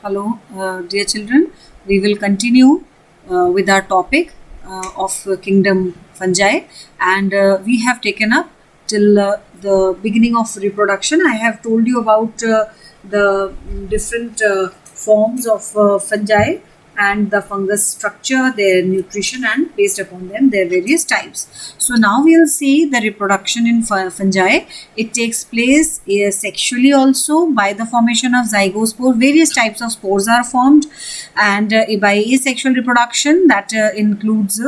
Hello, dear children. We will continue with our topic of kingdom fungi, and we have taken up till the beginning of reproduction. I have told you about the different forms of fungi and the fungus structure, their nutrition, and based upon them, their various types. So now we will see the reproduction in fungi. It takes place sexually also by the formation of zygospore. Various types of spores are formed, and by asexual reproduction that includes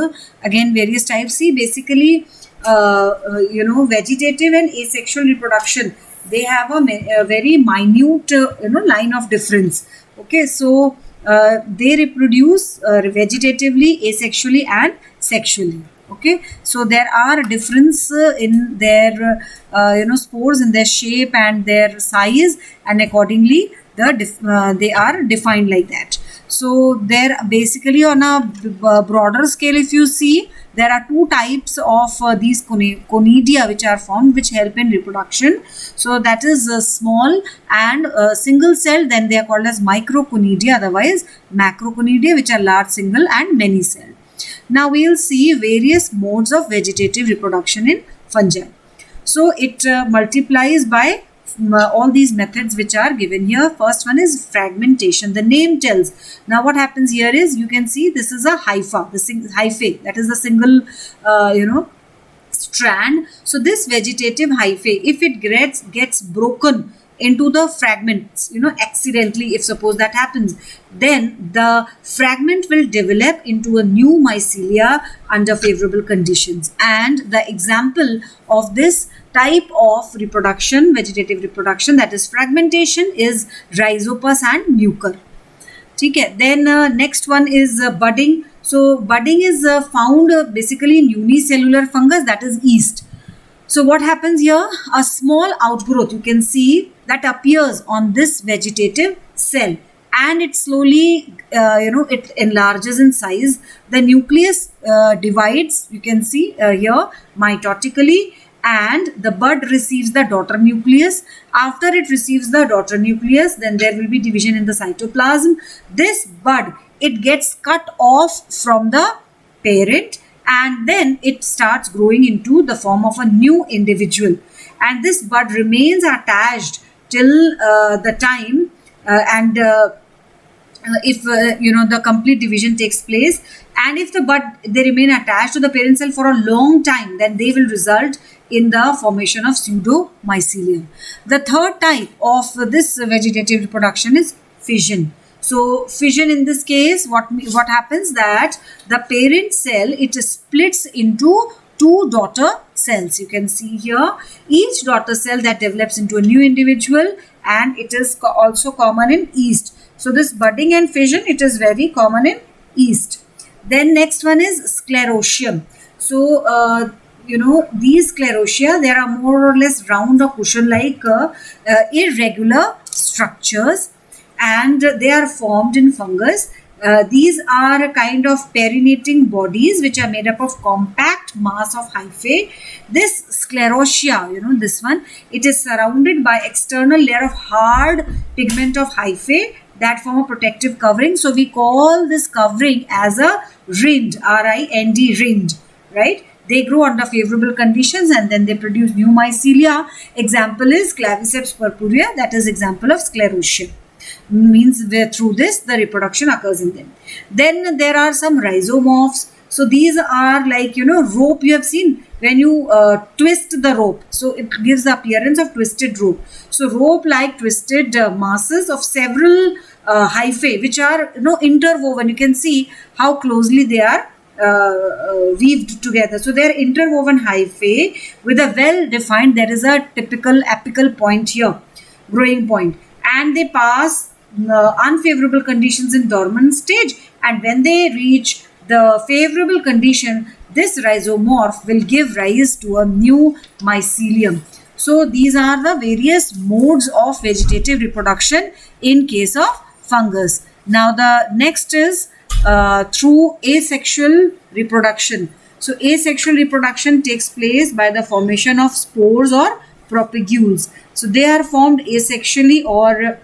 again various types. See, basically, vegetative and asexual reproduction, they have a very minute line of difference. Okay, so they reproduce vegetatively, asexually, and sexually. Okay, so there are difference in their spores, in their shape and their size, and accordingly they are defined like that. So they're basically on a broader scale. If you see, there are two types of these conidia which are formed, which help in reproduction. So that is small and single cell. Then they are called as microconidia, otherwise macroconidia, which are large single and many cell. Now we will see various modes of vegetative reproduction in fungi. So it multiplies by all these methods which are given here. First one is fragmentation. The name tells. Now what happens here is, you can see this is a hypha, the hyphae, that is the single strand. So this vegetative hyphae, if it gets broken into the fragments, accidentally, if suppose that happens, then the fragment will develop into a new mycelia under favorable conditions. And the example of this type of reproduction, vegetative reproduction, that is fragmentation, is Rhizopus and Mucor. Okay. Then next one is budding. So budding is found basically in unicellular fungus, that is yeast. So what happens here? A small outgrowth, you can see, that appears on this vegetative cell, and it slowly it enlarges in size. The nucleus divides, you can see here, mitotically, and the bud receives the daughter nucleus. After it receives the daughter nucleus, then there will be division in the cytoplasm. This bud, it gets cut off from the parent, and then it starts growing into the form of a new individual, and this bud remains attached till the time and if the complete division takes place. And if the bud, they remain attached to the parent cell for a long time, then they will result in the formation of pseudomycelium. The third type of this vegetative reproduction is fission. So fission, in this case, what happens, that the parent cell, it splits into two daughter cells. You can see here, each daughter cell that develops into a new individual, and it is also common in yeast. So this budding and fission, it is very common in yeast. Then next one is sclerotium. So these sclerotia, there are more or less round or cushion-like irregular structures, and they are formed in fungus. These are a kind of perinating bodies which are made up of compact mass of hyphae. This sclerotia, this one, it is surrounded by external layer of hard pigment of hyphae that form a protective covering. So we call this covering as a rind, R-I-N-D, rind, right? They grow under favorable conditions, and then they produce new mycelia. Example is Claviceps purpurea, that is example of sclerotia. Means where through this the reproduction occurs in them. Then there are some rhizomorphs. So these are like rope. You have seen when you twist the rope, so it gives the appearance of twisted rope. So rope like twisted masses of several hyphae which are interwoven. You can see how closely they are weaved together. So they are interwoven hyphae with a well defined, there is a typical apical point here, growing point, and they pass unfavorable conditions in dormant stage, and when they reach the favorable condition, this rhizomorph will give rise to a new mycelium. So these are the various modes of vegetative reproduction in case of fungus. Now the next is through asexual reproduction. So asexual reproduction takes place by the formation of spores or propagules. So they are formed asexually or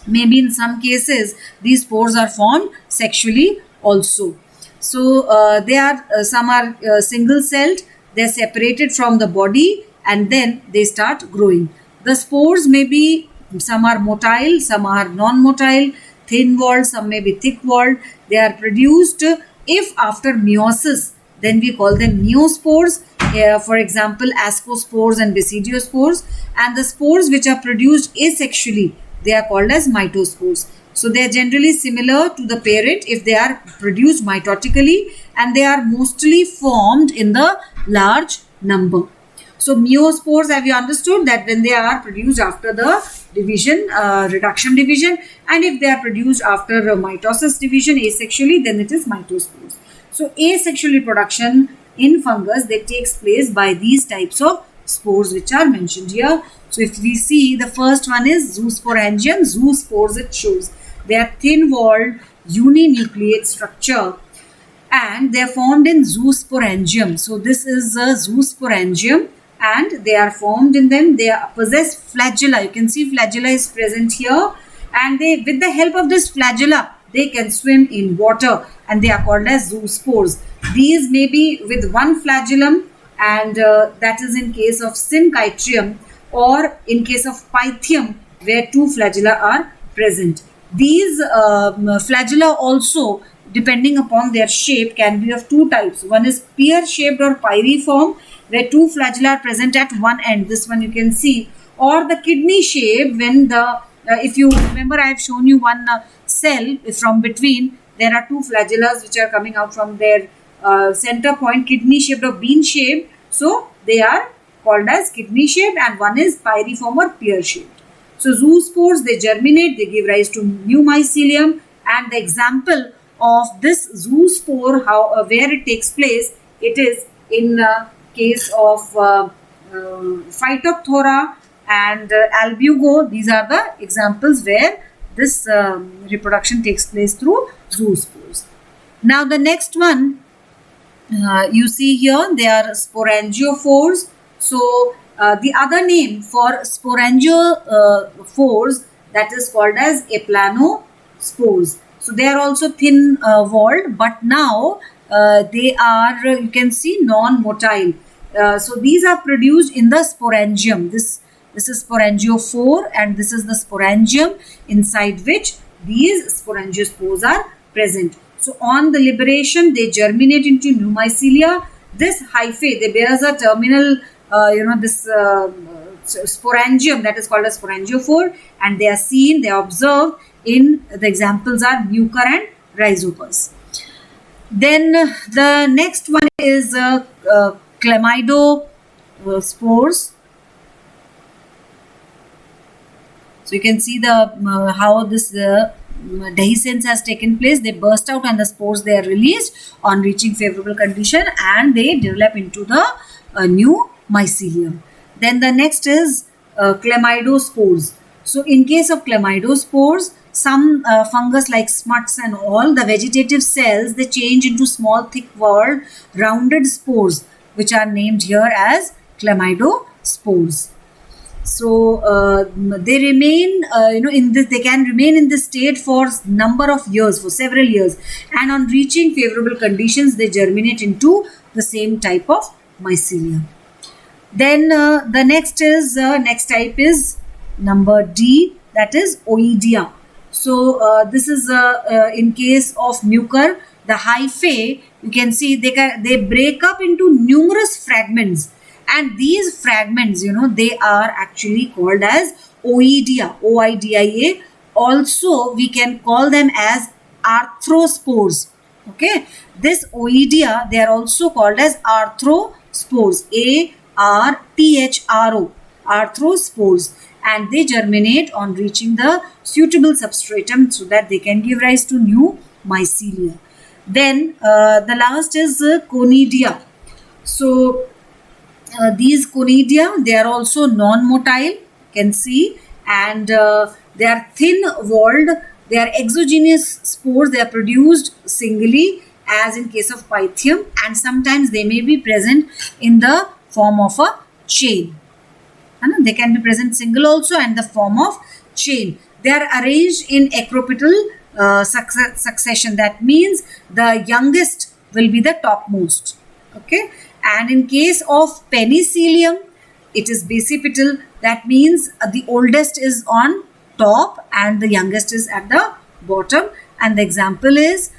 maybe in some cases these spores are formed sexually also. So they are some are single celled, they're separated from the body and then they start growing. The spores may be, some are motile, some are non-motile, thin walled, some may be thick walled. They are produced if after meiosis, then we call them meiospores. For example, ascospores and basidiospores. And the spores which are produced asexually, they are called as mitospores. So they are generally similar to the parent if they are produced mitotically, and they are mostly formed in the large number. So meiospores, have you understood that when they are produced after the division, reduction division, and if they are produced after mitosis division asexually, then it is mitospores. So asexual reproduction in fungus, that takes place by these types of spores which are mentioned here. So if we see, the first one is zoosporangium. Zoospores it shows. They are thin-walled uninucleate structure and they are formed in zoosporangium. So this is a zoosporangium and they are formed in them. They possess flagella. You can see flagella is present here, and they, with the help of this flagella, they can swim in water and they are called as zoospores. These may be with one flagellum, and that is in case of Syncytium, or in case of Pythium where two flagella are present. These flagella also, depending upon their shape, can be of two types. One is pear shaped or pyriform, where two flagella are present at one end. This one you can see. Or the kidney shape, when the if you remember, I have shown you one cell from between. There are two flagellas which are coming out from their center point, kidney shaped or bean shaped. So they are called as kidney shaped, and one is pyriform or pear shaped. So zoospores, they germinate, they give rise to new mycelium, and the example of this zoospore, how where it takes place, it is in case of Phytophthora and Albugo. These are the examples where this reproduction takes place through zoospores. Now the next one, you see here, they are sporangiophores. So the other name for sporangiophores, that is called as aplanospores. So they are also thin walled, but now they are, you can see, non-motile. So these are produced in the sporangium. This is sporangiophore, and this is the sporangium inside which these sporangiospores are present. So on the liberation, they germinate into new mycelia. This hyphae, they bears a terminal, this sporangium, that is called a sporangiophore, and they are seen, they are observed in, the examples are Mucor and Rhizopus. Then the next one is chlamydospores. So you can see the how this dehiscence has taken place. They burst out and the spores, they are released on reaching favorable condition, and they develop into the new mycelium. Then the next is chlamydospores. So in case of chlamydospores, some fungus like smuts and all, the vegetative cells, they change into small thick-walled rounded spores, which are named here as chlamydospores. So they remain, in this, they can remain in this state for number of years, for several years, and on reaching favorable conditions, they germinate into the same type of mycelium. Then the next type is number D, that is Oidia. So this is in case of Mucor, the hyphae, you can see they break up into numerous fragments. And these fragments, they are actually called as Oidia, O-I-D-I-A. Also, we can call them as arthrospores. Okay. This Oidia, they are also called as arthrospores, A-R-T-H-R-O, arthrospores. And they germinate on reaching the suitable substratum so that they can give rise to new mycelia. Then the last is Conidia. So these Conidia, they are also non-motile, you can see, and they are thin-walled. They are exogenous spores. They are produced singly, as in case of Pythium, and sometimes they may be present in the form of a chain. And they can be present single also and the form of chain. They are arranged in acropetal succession. That means the youngest will be the topmost. Okay, and in case of penicillium, it is basipetal. That means the oldest is on top and the youngest is at the bottom. And the example is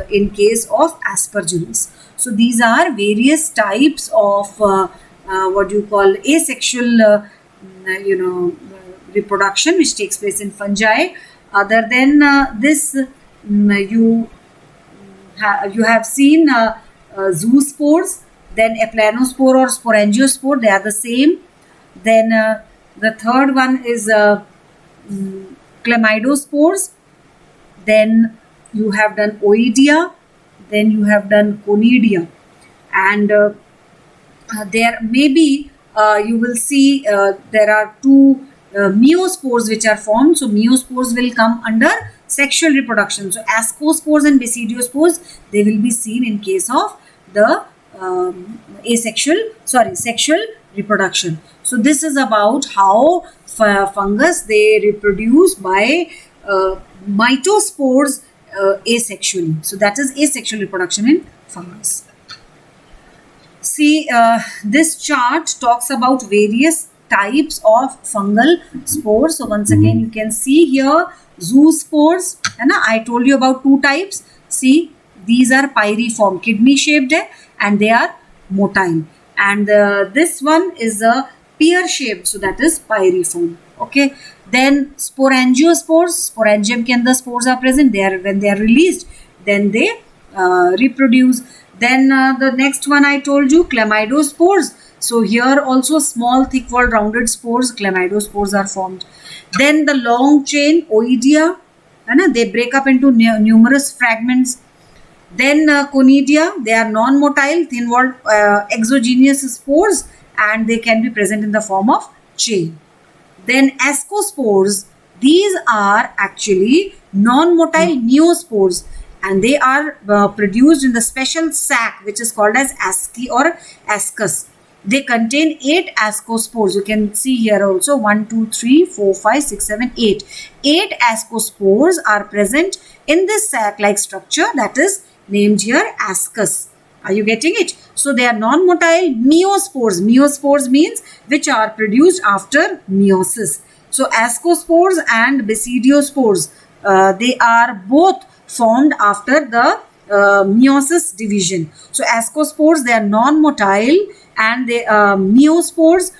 in case of aspergillus. So these are various types of what you call asexual, reproduction which takes place in fungi. Other than this, you have seen zoospores, then aplanospore or sporangiospore. They are the same. Then the third one is chlamydospores. Then you have done oidia. Then you have done conidia. And there maybe you will see there are two meiospores which are formed. So meiospores will come under sexual reproduction. So ascospores and basidiospores, they will be seen in case of the sexual reproduction. So this is about how fungus, they reproduce by mitospores asexually. So that is asexual reproduction in fungus. See, this chart talks about various types of fungal spores. So once again, you can see here zoospores. And I told you about two types. See, these are pyriform, kidney shaped, and they are motile. And this one is a pear shaped, so that is pyriform. Okay. Then sporangiospores, sporangium ke andar spores are present. When they are released, then they reproduce. Then the next one I told you, chlamydospores. So here also small thick walled rounded spores, chlamydospores are formed. Then the long chain oidia, they break up into numerous fragments. Then conidia, they are non-motile, thin walled exogenous spores, and they can be present in the form of chain. Then ascospores, these are actually non-motile neospores, and they are produced in the special sac which is called as asci or ascus. They contain 8 ascospores. You can see here also 1, 2, 3, 4, 5, 6, 7, 8. 8 ascospores are present in this sac-like structure that is named here ascus. Are you getting it? So they are non-motile meiospores. Meiospores means which are produced after meiosis. So ascospores and basidiospores, they are both formed after the meiosis division. So ascospores, they are non-motile, and they meiospores,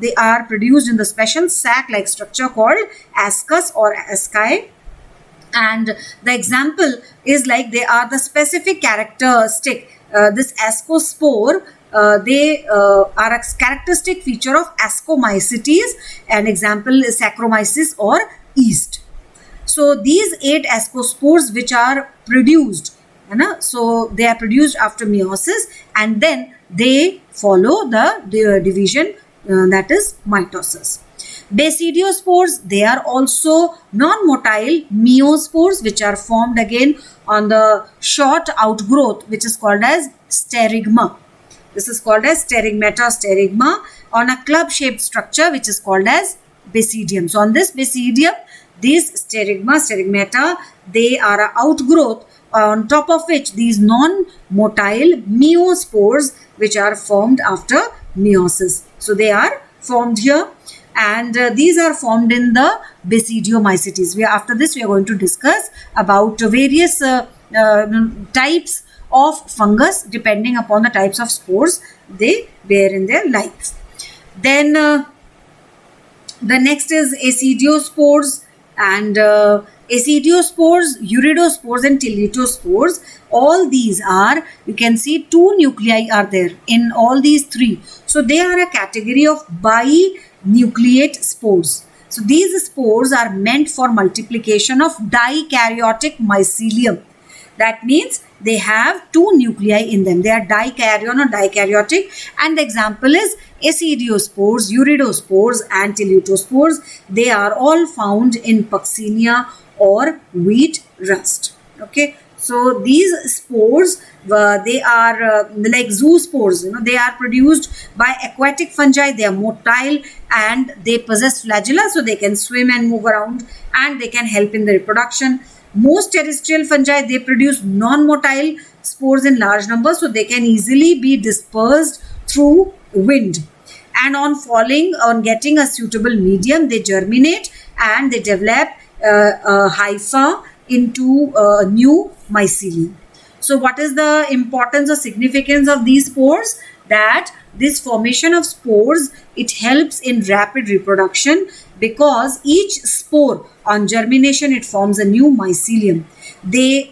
they are produced in the special sac-like structure called ascus or asci. And the example is like they are the specific characteristic. This ascospore, they are a characteristic feature of Ascomycetes. An example is Saccharomyces or yeast. So these 8 ascospores which are produced, so they are produced after meiosis, and then they follow the division that is mitosis. Basidiospores, they are also non-motile meiospores which are formed again on the short outgrowth which is called as sterigma. This is called as sterigmata, sterigma on a club-shaped structure which is called as basidium. So on this basidium, these sterigma, sterigmata, they are an outgrowth on top of which these non-motile meiospores which are formed after meiosis. So they are formed here, and these are formed in the Basidiomycetes. After this, we are going to discuss about various types of fungus depending upon the types of spores they bear in their life. Then the next is acidiospores, and acidiospores, uridospores and teletospores. All these are, you can see 2 nuclei are there in all these 3. So they are a category of binucleate spores. So these spores are meant for multiplication of dikaryotic mycelium. That means they have 2 nuclei in them. They are dikaryon or dikaryotic, and the example is acidiospores, uridospores and teletospores. They are all found in Puccinia or wheat rust. Okay, So these spores, they are like zoospores. They are produced by aquatic fungi. They are motile and they possess flagella, so they can swim and move around, and they can help in the reproduction. Most terrestrial fungi, they produce non-motile spores in large numbers, so they can easily be dispersed through wind. And on getting a suitable medium, they germinate and they develop a hypha into new mycelium. So what is the importance or significance of these spores? That this formation of spores, it helps in rapid reproduction, because each spore on germination, it forms a new mycelium.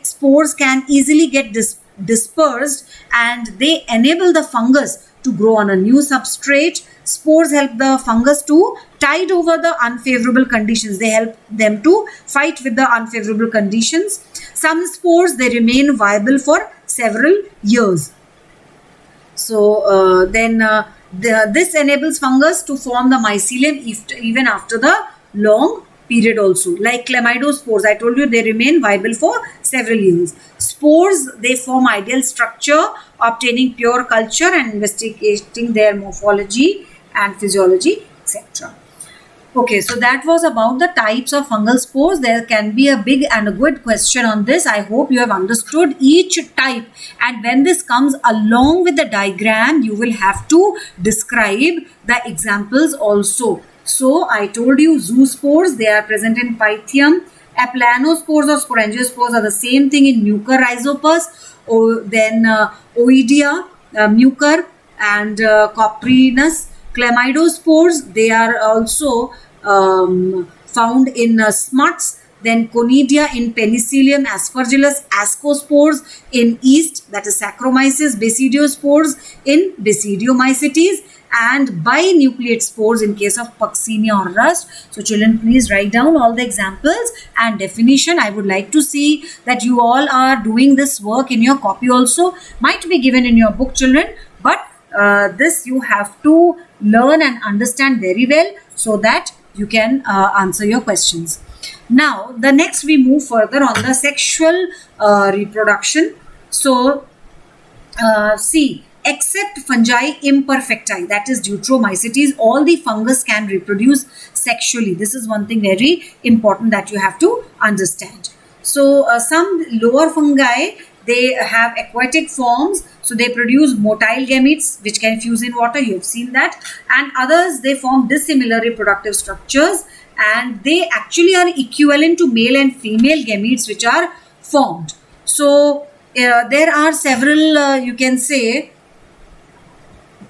Spores can easily get dispersed, and they enable the fungus to grow on a new substrate. Spores help the fungus to tide over the unfavorable conditions. They help them to fight with the unfavorable conditions. Some spores, they remain viable for several years. So this enables fungus to form the mycelium even after the long period also. Like chlamydospores, I told you, they remain viable for several years. Spores, they form ideal structure, obtaining pure culture and investigating their morphology and physiology, etc. Okay, so that was about the types of fungal spores. There can be a big and a good question on this. I hope you have understood each type, and when this comes along with the diagram, you will have to describe the examples also. So I told you zoospores, they are present in Pythium. Aplanospores or sporangiospores are the same thing in Mucor rhizopus. Then Oidea, Mucor, and Coprinus. Chlamydospores, they are also found in smuts. Then Conidia in Penicillium, Aspergillus, Ascospores in yeast, that is Saccharomyces, Basidiospores in Basidiomycetes, and binucleate spores in case of Puccinia or rust. So children, please write down all the examples and definition. I would like to see that you all are doing this work in your copy also. Might be given in your book, children, but this you have to learn and understand very well, so that you can answer your questions. Now, the next we move further on the sexual reproduction. So, see, except fungi imperfecti, that is Deuteromycetes, all the fungus can reproduce sexually. This is one thing very important that you have to understand. So, some lower fungi, they have aquatic forms, so they produce motile gametes which can fuse in water. You have seen that. And others, they form dissimilar reproductive structures, and they actually are equivalent to male and female gametes which are formed. So there are several, you can say,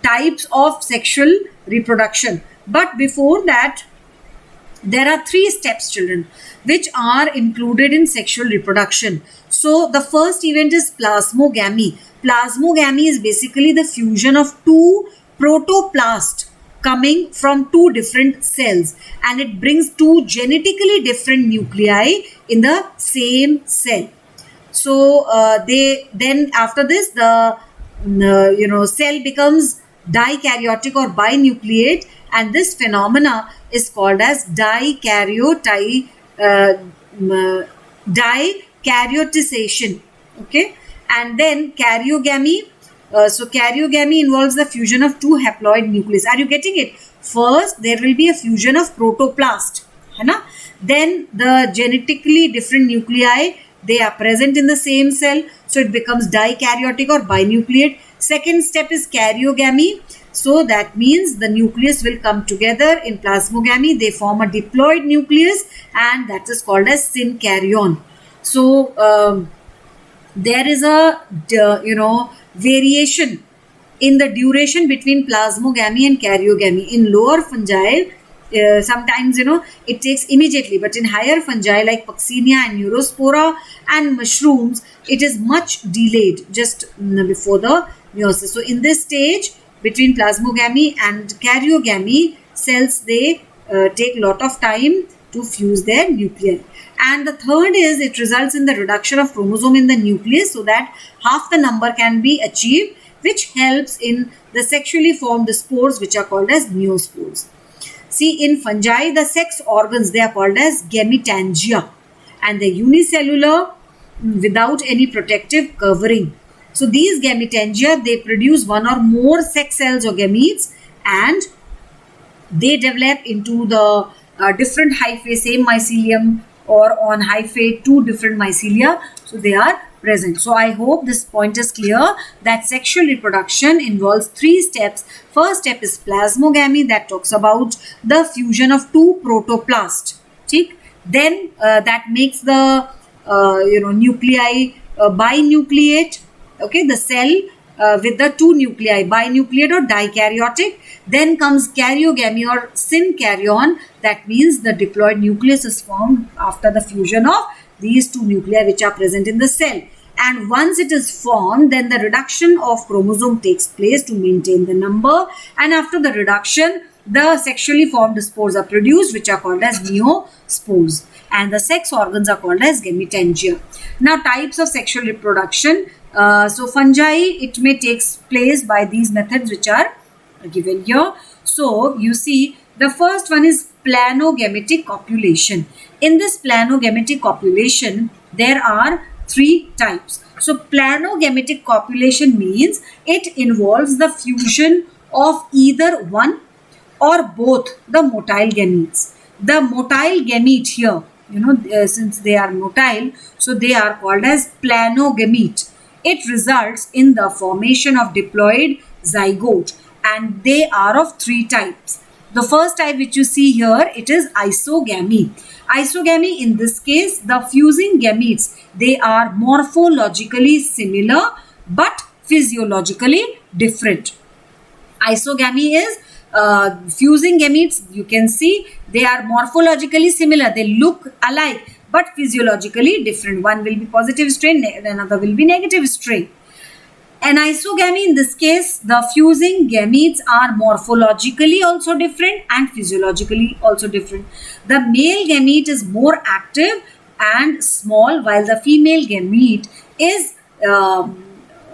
types of sexual reproduction. But before that, there are 3 steps, children, which are included in sexual reproduction. So the first event is plasmogamy. Plasmogamy is basically the fusion of 2 protoplasts coming from 2 different cells, and it brings 2 genetically different nuclei in the same cell. So then after this, the cell becomes dikaryotic or binucleate, and this phenomena is called as dikaryoticization. Okay, and then karyogamy. So karyogamy involves the fusion of 2 haploid nucleus. Are you getting it? First, there will be a fusion of protoplast, है ना? Then the genetically different nuclei, they are present in the same cell, so it becomes dikaryotic or binucleate. Second step is karyogamy. So that means the nucleus will come together in plasmogamy. They form a diploid nucleus, and that is called as synkaryon. So there is a variation in the duration between plasmogamy and karyogamy. In lower fungi, sometimes it takes immediately, but in higher fungi like Puccinia and Neurospora and mushrooms, it is much delayed just before the meiosis. So in this stage between plasmogamy and karyogamy, cells, they take a lot of time to fuse their nuclei. And the third is it results in the reduction of chromosome in the nucleus, so that half the number can be achieved, which helps in the sexually formed spores, which are called as neospores. See, in fungi, the sex organs, they are called as gametangia, and the unicellular without any protective covering. So these gametangia, they produce one or more sex cells or gametes, and they develop into the different hyphae, same mycelium, or on hyphae, two different mycelia. So they are present. So I hope this point is clear that sexual reproduction involves three steps. First step is plasmogamy, that talks about the fusion of two protoplasts. Then that makes the nuclei binucleate. Okay, the cell with the two nuclei, binucleate or dikaryotic. Then comes karyogamy or synkaryon. That means the diploid nucleus is formed after the fusion of these two nuclei which are present in the cell. And once it is formed, then the reduction of chromosome takes place to maintain the number. And after the reduction, the sexually formed spores are produced, which are called as neospores. And the sex organs are called as gametangia. Now, types of sexual reproduction. So fungi, it may take place by these methods which are given here. So you see, the first one is planogametic copulation. In this planogametic copulation, there are three types. So planogametic copulation means it involves the fusion of either one or both the motile gametes. The motile gamete here, since they are motile, so they are called as planogamete. It results in the formation of diploid zygote, and they are of three types. The first type which you see here, it is isogamy. Isogamy, in this case, the fusing gametes, they are morphologically similar but physiologically different. Isogamy is fusing gametes. You can see they are morphologically similar. They look alike but physiologically different. One will be positive strain, another will be negative strain. An isogamy, in this case, the fusing gametes are morphologically also different and physiologically also different. The male gamete is more active and small, while the female gamete is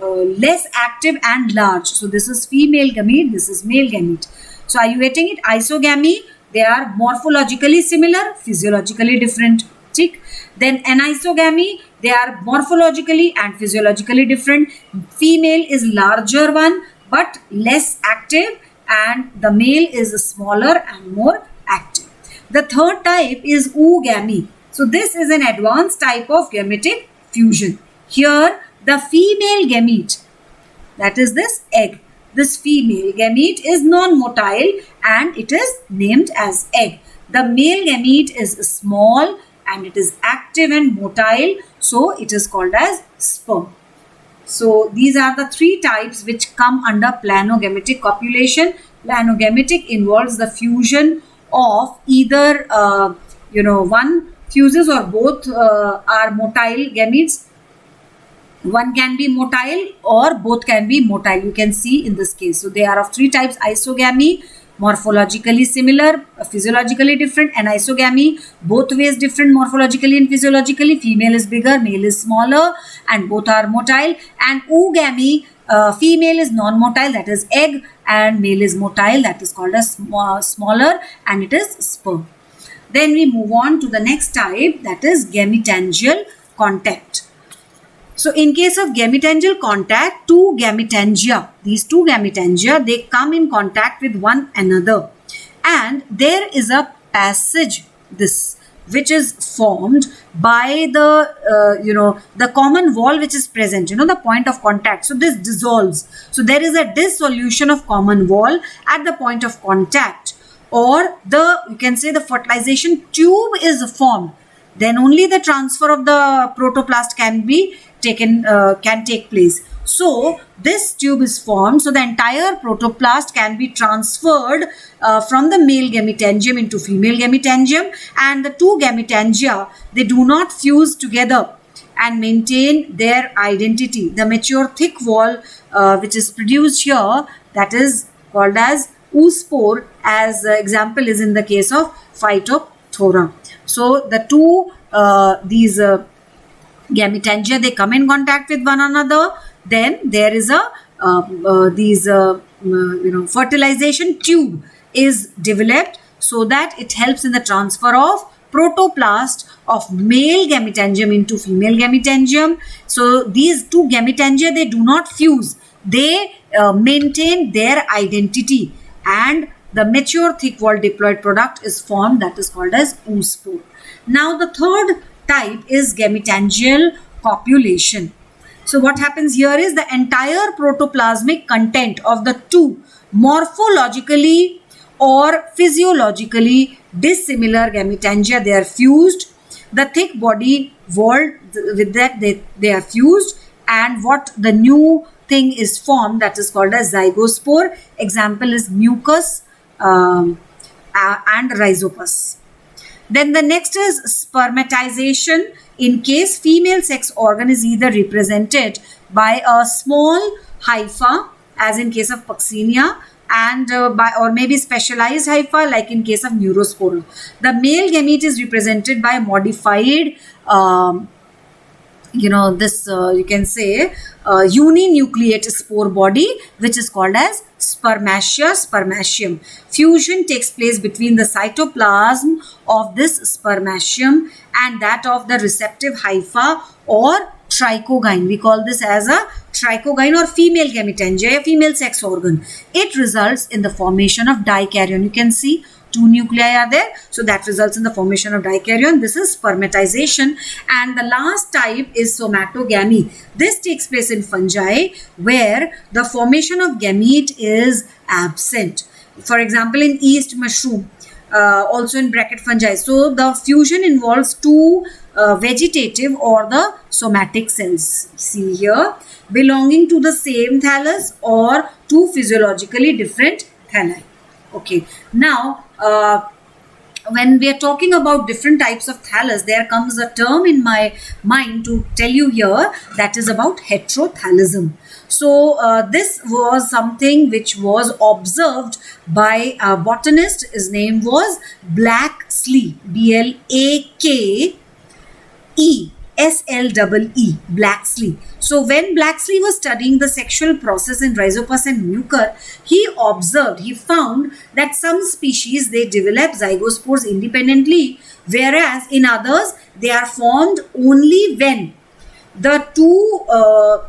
less active and large. So this is female gamete, this is male gamete. So are you getting it? Isogamy, they are morphologically similar, physiologically different. Then anisogamy, they are morphologically and physiologically different. Female is larger one but less active, and the male is smaller and more active. The third type is oogamy. So this is an advanced type of gametic fusion. Here the female gamete, that is this egg, this female gamete is non-motile and it is named as egg. The male gamete is small and it is active and motile, so it is called as sperm. So these are the three types which come under planogametic copulation. Planogametic involves the fusion of either one fuses or both are motile gametes. One can be motile or both can be motile, you can see in this case. So they are of three types: isogamy, morphologically similar, physiologically different, and isogamy, both ways different morphologically and physiologically. Female is bigger, male is smaller, and both are motile. And oogamy, female is non-motile, that is egg, and male is motile, that is called as smaller, and it is sperm. Then we move on to the next type, that is gametangial contact. So in case of gametangial contact, two gametangia, these two gametangia, they come in contact with one another, and there is a passage which is formed by the common wall which is present, the point of contact. So this dissolves. So there is a dissolution of common wall at the point of contact, or you can say the fertilization tube is formed. Then only the transfer of the protoplast can take place. So this tube is formed, so the entire protoplast can be transferred from the male gametangium into female gametangium, and the two gametangia, they do not fuse together and maintain their identity. The mature thick wall which is produced here, that is called as oospore, as example is in the case of Phytophthora. So the two these gametangia, they come in contact with one another. Then there is a fertilization tube is developed, so that it helps in the transfer of protoplast of male gametangium into female gametangium. So these two gametangia, they do not fuse. They maintain their identity, and the mature thick walled diploid product is formed, that is called as oospore. Now the third type is gametangial copulation. So what happens here is the entire protoplasmic content of the two morphologically or physiologically dissimilar gametangia, they are fused. The thick body walled, with that they are fused, and what the new thing is formed, that is called as zygospore. Example is mucus and rhizopus. Then the next is spermatization. In case female sex organ is either represented by a small hypha, as in case of Puccinia, and or maybe specialized hypha, like in case of Neurospora. The male gamete is represented by modified you can say uninucleate spore body, which is called as spermatia, spermatium. Fusion takes place between the cytoplasm of this spermatium and that of the receptive hypha or trichogyne. We call this as a trichogyne or female gametangia, a female sex organ. It results in the formation of dikaryon. You can see two nuclei are there, so that results in the formation of dikaryon. This is spermatization. And the last type is somatogamy. This takes place in fungi where the formation of gamete is absent. For example, in yeast mushroom, also in bracket fungi. So the fusion involves two vegetative or the somatic cells, see here, belonging to the same thallus or two physiologically different thalli. Okay, now when we are talking about different types of thallus, there comes a term in my mind to tell you here, that is about heterothallism. So this was something which was observed by a botanist. His name was Blacksley, Blakee, Slee, Blacksley. So when Blacksley was studying the sexual process in Rhizopus and Mucor, he found that some species, they develop zygospores independently, whereas in others they are formed only when the two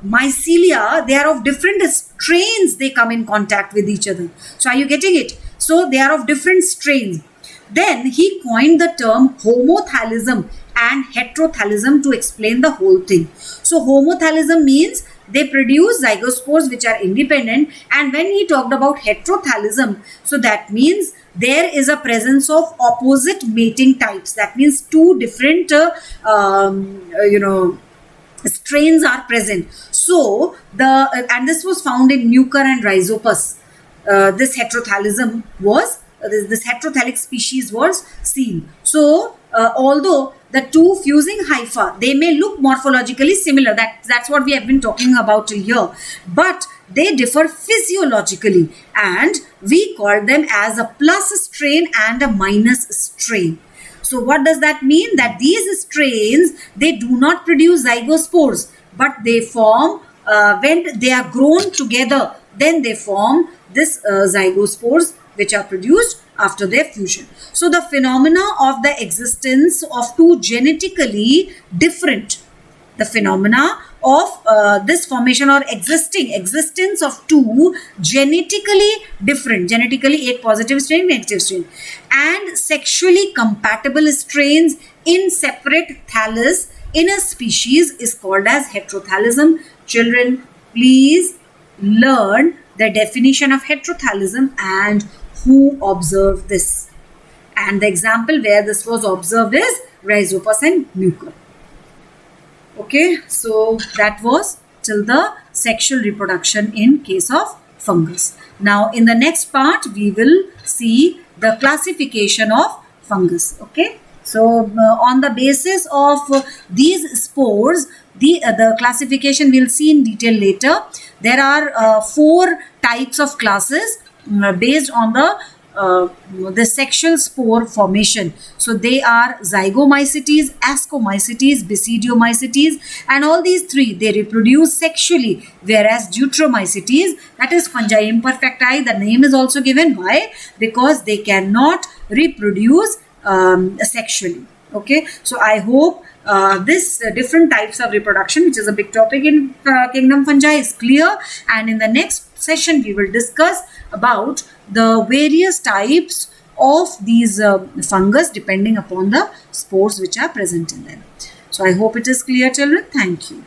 mycelia, they are of different strains, they come in contact with each other. So are you getting it? So they are of different strains. Then he coined the term homothallism and heterothallism to explain the whole thing. So homothallism means they produce zygospores which are independent, and when he talked about heterothallism, so that means there is a presence of opposite mating types. That means two different strains are present. So and this was found in Mucor and Rhizopus. This heterothallism was this heterothallic species was seen. So although the two fusing hypha, they may look morphologically similar, that's what we have been talking about here, but they differ physiologically, and we call them as a plus strain and a minus strain. So what does that mean? That these strains, they do not produce zygospores, but they form when they are grown together, then they form this zygospores which are produced after their fusion. So the phenomena of the existence of two genetically different, the phenomena of this formation or existence of two genetically different, genetically a positive strain, negative strain, and sexually compatible strains in separate thallus in a species is called as heterothallism. Children, please learn the definition of heterothallism and who observed this. And the example where this was observed is Rhizopus and Mucor. Okay, so that was till the sexual reproduction in case of fungus. Now in the next part we will see the classification of fungus. Okay, so on the basis of these spores, the classification we'll see in detail later. There are 4 types of classes based on the sexual spore formation. So they are zygomycetes, ascomycetes, basidiomycetes, and all these 3, they reproduce sexually, whereas deuteromycetes, that is fungi imperfecti, the name is also given. Why? Because they cannot reproduce sexually. Okay, so I hope this different types of reproduction, which is a big topic in kingdom fungi, is clear. And in the next session we will discuss about the various types of these fungus depending upon the spores which are present in them. So I hope it is clear, children. Thank you.